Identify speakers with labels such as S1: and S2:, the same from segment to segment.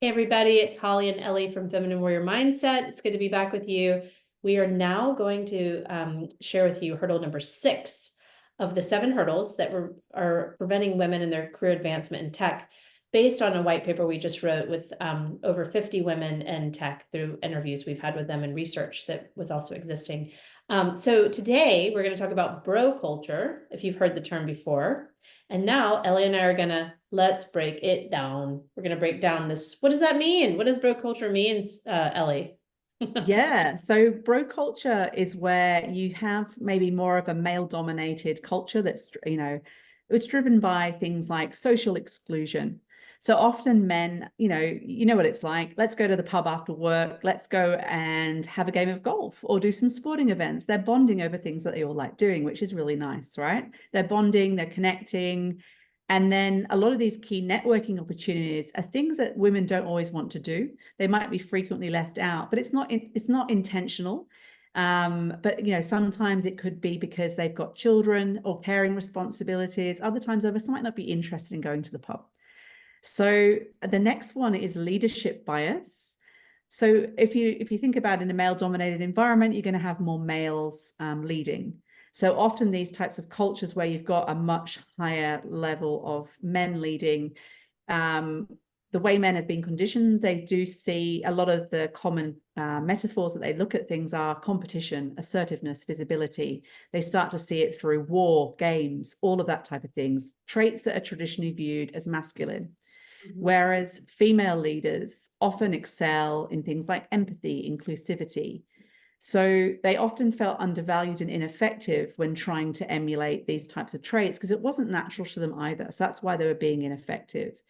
S1: Hey everybody, it's Holly and Ellie from Feminine Warrior Mindset. It's good to be back with you. We are now going to share with you hurdle number 6 of the 7 hurdles that are preventing women in their career advancement in tech, based on a white paper we just wrote with over 50 women in tech through interviews we've had with them and research that was also existing. So today we're going to talk about bro culture, if you've heard the term before. And now Ellie and I are gonna, let's break it down. We're gonna break down this. What does that mean? What does bro culture mean, Ellie?
S2: Yeah, so bro culture is where you have maybe more of a male-dominated culture that's, it's driven by things like social exclusion. So often men, you know what it's like. Let's go to the pub after work. Let's go and have a game of golf or do some sporting events. They're bonding over things that they all like doing, which is really nice, right? They're bonding, they're connecting. And then a lot of these key networking opportunities are things that women don't always want to do. They might be frequently left out, but it's not intentional. But sometimes it could be because they've got children or caring responsibilities. Other times, they might not be interested in going to the pub. So the next one is leadership bias. So if you think about in a male-dominated environment, you're going to have more males leading. So often these types of cultures where you've got a much higher level of men leading, the way men have been conditioned, they do see a lot of the common metaphors that they look at things are competition, assertiveness, visibility. They start to see it through war, games, all of that type of things, traits that are traditionally viewed as masculine. Whereas female leaders often excel in things like empathy, inclusivity. So they often felt undervalued and ineffective when trying to emulate these types of traits because it wasn't natural to them either. So that's why they were being ineffective.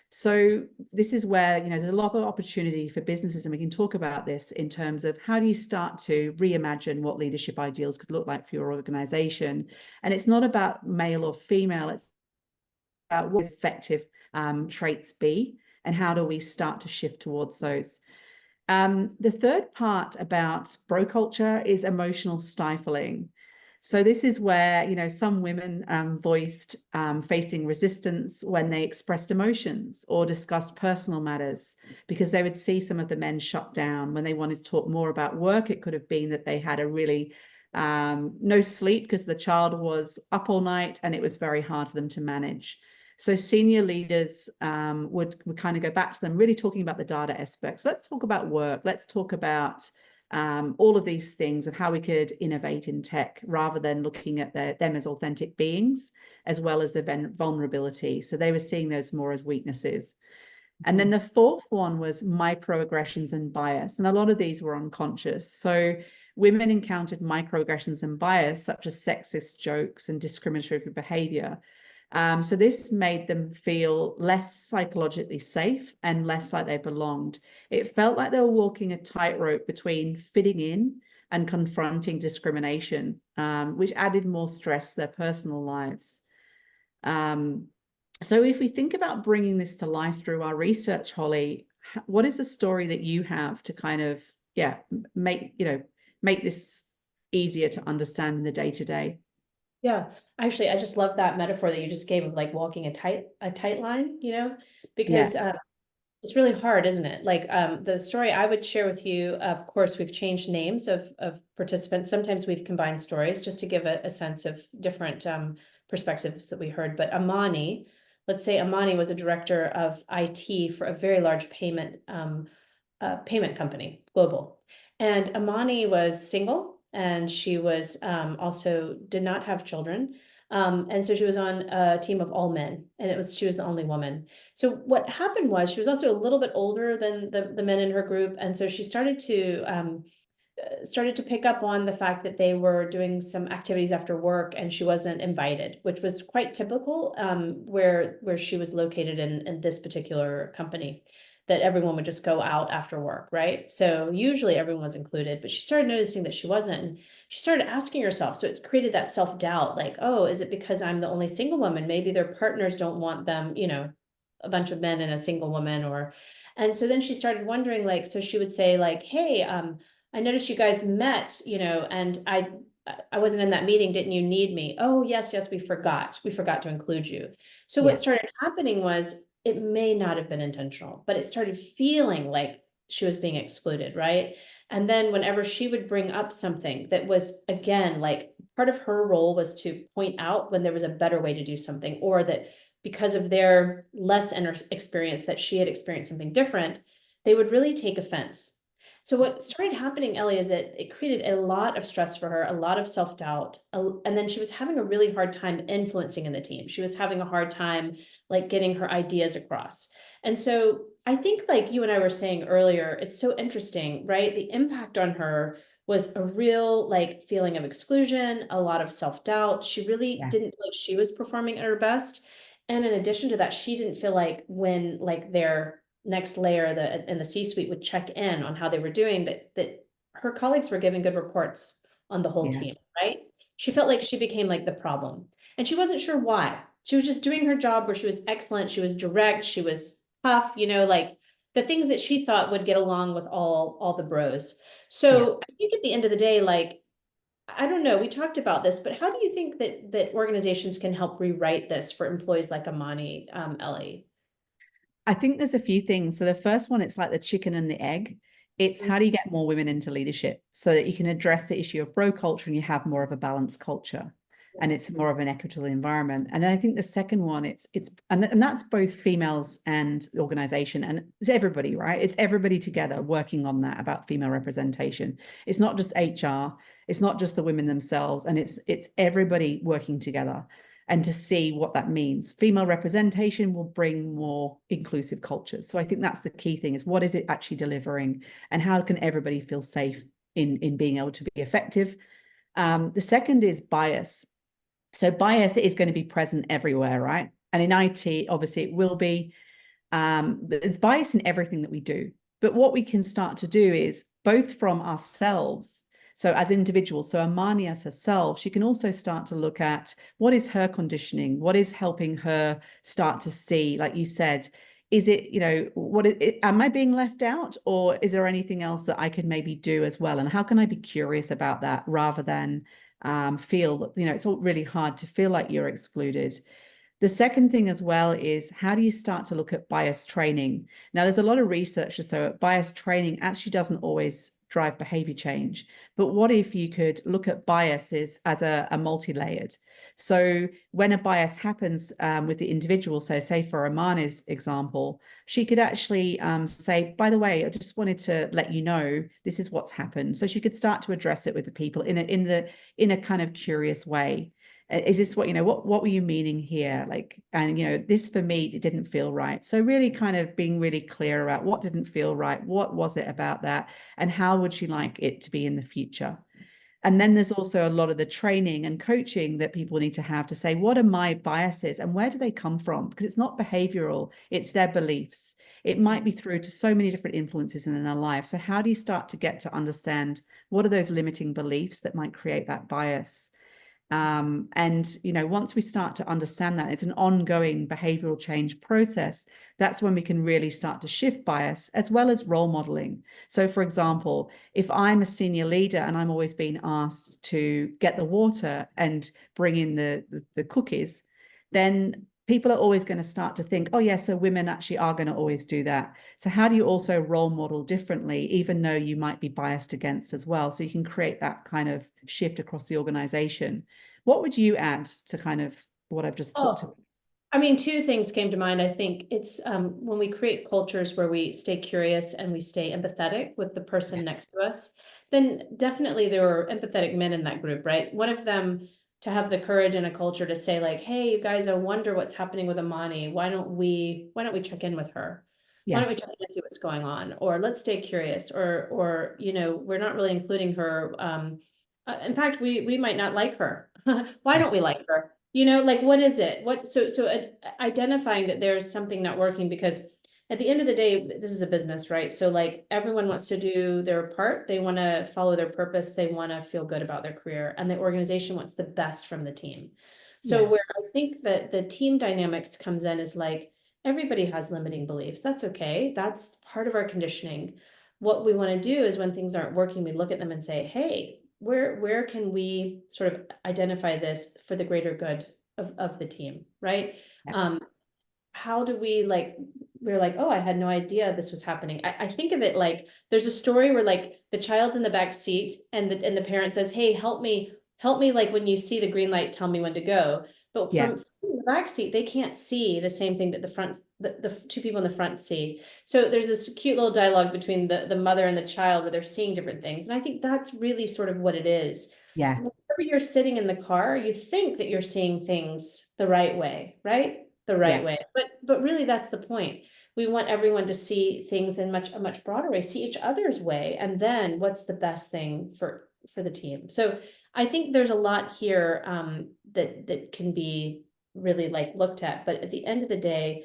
S2: So this is where, there's a lot of opportunity for businesses, and we can talk about this in terms of how do you start to reimagine what leadership ideals could look like for your organization. And it's not about male or female, it's about what effective traits be and how do we start to shift towards those. The third part about bro culture is emotional stifling. So this is where, some women voiced facing resistance when they expressed emotions or discussed personal matters because they would see some of the men shut down. When they wanted to talk more about work, it could have been that they had a really no sleep because the child was up all night and it was very hard for them to manage. So senior leaders would kind of go back to them, really talking about the data aspects. Let's talk about work. Let's talk about all of these things of how we could innovate in tech rather than looking at them as authentic beings, as well as the vulnerability. So they were seeing those more as weaknesses. And then the fourth one was microaggressions and bias. And a lot of these were unconscious. So women encountered microaggressions and bias, such as sexist jokes and discriminatory behavior. So this made them feel less psychologically safe and less like they belonged. It felt like they were walking a tightrope between fitting in and confronting discrimination, which added more stress to their personal lives. So if we think about bringing this to life through our research, Holly, what is the story that you have to kind of, make this easier to understand in the day-to-day?
S1: Yeah, actually, I just love that metaphor that you just gave of like walking a tight line,
S2: Yeah.
S1: because it's really hard, isn't it? Like the story I would share with you, of course, we've changed names of participants. Sometimes we've combined stories just to give a sense of different perspectives that we heard. But Amani, let's say Amani was a director of IT for a very large payment company, global. And Amani was single, and she was also did not have children. And so she was on a team of all men, and she was the only woman. So what happened was she was also a little bit older than the men in her group, and so she started to pick up on the fact that they were doing some activities after work and she wasn't invited, which was quite typical where she was located in this particular company, that everyone would just go out after work, right? So usually everyone was included, but she started noticing that she wasn't. And she started asking herself, so it created that self-doubt, like, oh, is it because I'm the only single woman? Maybe their partners don't want them, a bunch of men and a single woman, and so then she started wondering, like, so she would say like, hey, I noticed you guys met, and I wasn't in that meeting. Didn't you need me? Oh, yes, we forgot. We forgot to include you. So what
S2: Yeah.
S1: started happening was it may not have been intentional, but it started feeling like she was being excluded, right? And then whenever she would bring up something that was, again, like part of her role was to point out when there was a better way to do something, or that because of their less experience, that she had experienced something different, they would really take offense. So what started happening, Ellie, is it created a lot of stress for her, a lot of self-doubt, and then she was having a really hard time influencing in the team. She was having a hard time like getting her ideas across. And so I think, like you and I were saying earlier, it's so interesting, right? The impact on her was a real like feeling of exclusion, a lot of self-doubt. She really
S2: Yeah.
S1: didn't feel like she was performing at her best. And in addition to that, she didn't feel like when like their next layer, the C-suite would check in on how they were doing, that her colleagues were giving good reports on the whole
S2: Yeah.
S1: team, right? She felt like she became like the problem. And she wasn't sure why. She was just doing her job where she was excellent, she was direct, she was tough, like the things that she thought would get along with all the bros.
S2: Yeah.
S1: So I think at the end of the day, like, I don't know, we talked about this, but how do you think that organizations can help rewrite this for employees like Amani, Ellie?
S2: I think there's a few things. So the first one, it's like the chicken and the egg. It's how do you get more women into leadership so that you can address the issue of bro culture and you have more of a balanced culture and it's more of an equitable environment. And then I think the second one, and that's both females and the organization, and it's everybody, right? It's everybody together working on that about female representation. It's not just HR, it's not just the women themselves, and it's everybody working together and to see what that means. Female representation will bring more inclusive cultures. So I think that's the key thing, is what is it actually delivering and how can everybody feel safe in being able to be effective. The second is bias. So bias is going to be present everywhere, right? And in IT, obviously it will be. There's bias in everything that we do. But what we can start to do is both from ourselves. So as individuals, so Amani as herself, she can also start to look at what is her conditioning, what is helping her start to see, like you said, is it, am I being left out, or is there anything else that I can maybe do as well? And how can I be curious about that rather than feel, it's all really hard to feel like you're excluded. The second thing as well is, how do you start to look at bias training? Now, there's a lot of research to show bias training actually doesn't always drive behavior change. But what if you could look at biases as a multi-layered? So when a bias happens with the individual, so say for Amani's example, she could actually say, by the way, I just wanted to let you know this is what's happened. So she could start to address it with the people in a kind of curious way. Is this what were you meaning here? Like, and this for me, it didn't feel right. So really kind of being really clear about what didn't feel right, what was it about that, and how would she like it to be in the future? And then there's also a lot of the training and coaching that people need to have to say, what are my biases and where do they come from? Because it's not behavioral, it's their beliefs. It might be through to so many different influences in their life. So how do you start to get to understand what are those limiting beliefs that might create that bias? And once we start to understand that it's an ongoing behavioral change process, that's when we can really start to shift bias as well as role modeling. So for example, if I'm a senior leader and I'm always being asked to get the water and bring in the cookies, then people are always going to start to think, oh yeah, so women actually are going to always do that. So how do you also role model differently, even though you might be biased against as well? So you can create that kind of shift across the organization. What would you add to kind of what I've just talked
S1: Oh,
S2: about?
S1: I mean, two things came to mind. I think it's when we create cultures where we stay curious and we stay empathetic with the person next to us, then definitely there were empathetic men in that group, right? One of them to have the courage in a culture to say like, hey, you guys, I wonder what's happening with Amani. Why don't we check in with her? Why
S2: Yeah,
S1: don't we check in and see what's going on? Or let's stay curious, or we're not really including her. In fact, we might not like her. Why
S2: yeah,
S1: don't we like her? Like what is it? So identifying that there's something not working, because at the end of the day, this is a business, right? So like everyone wants to do their part. They want to follow their purpose. They want to feel good about their career, and the organization wants the best from the team. So
S2: yeah,
S1: where I think that the team dynamics comes in is like everybody has limiting beliefs. That's okay. That's part of our conditioning. What we want to do is when things aren't working, we look at them and say, hey, where can we sort of identify this for the greater good of the team, right?
S2: yeah,
S1: Um, how do we like, we're like, oh, I had no idea this was happening. I think of it like there's a story where like the child's in the back seat and the parent says, hey, help me, like when you see the green light, tell me when to go. But
S2: Yeah.
S1: from the back seat, they can't see the same thing that the two people in the front see. So there's this cute little dialogue between the mother and the child where they're seeing different things. And I think that's really sort of what it is.
S2: Yeah.
S1: Whenever you're sitting in the car, you think that you're seeing things the right way, right? The
S2: Yeah.
S1: right way. But really that's the point. We want everyone to see things in a much broader way, see each other's way, and then what's the best thing for the team. So I think there's a lot here that can be really like looked at. But at the end of the day,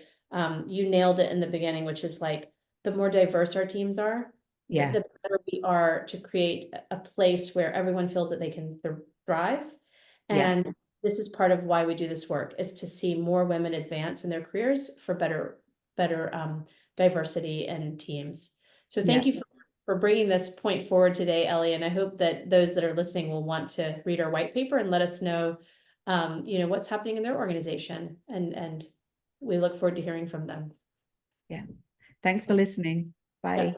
S1: you nailed it in the beginning, which is like the more diverse our teams are,
S2: Yeah.
S1: the better we are to create a place where everyone feels that they can thrive.
S2: Yeah.
S1: And this is part of why we do this work, is to see more women advance in their careers for better diversity and teams. So thank
S2: Yeah.
S1: you for bringing this point forward today, Ellie. And I hope that those that are listening will want to read our white paper and let us know, what's happening in their organization. And we look forward to hearing from them.
S2: Yeah. Thanks for listening.
S1: Yeah.
S2: Bye.